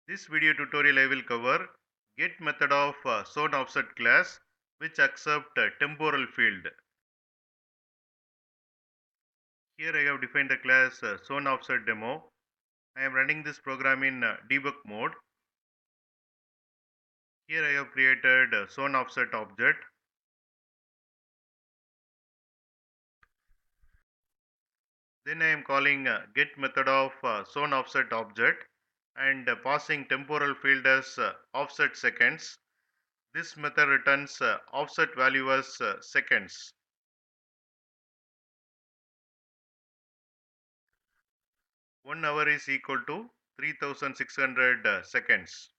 This video tutorial I will cover get method of ZoneOffset class which accept temporal field. Here I have defined the class ZoneOffset demo. I am running this program in debug mode. Here I have created ZoneOffset object. Then I am calling get method of ZoneOffset object and passing temporal field as offset seconds. This method returns offset value as seconds. 1 hour is equal to 3600 seconds.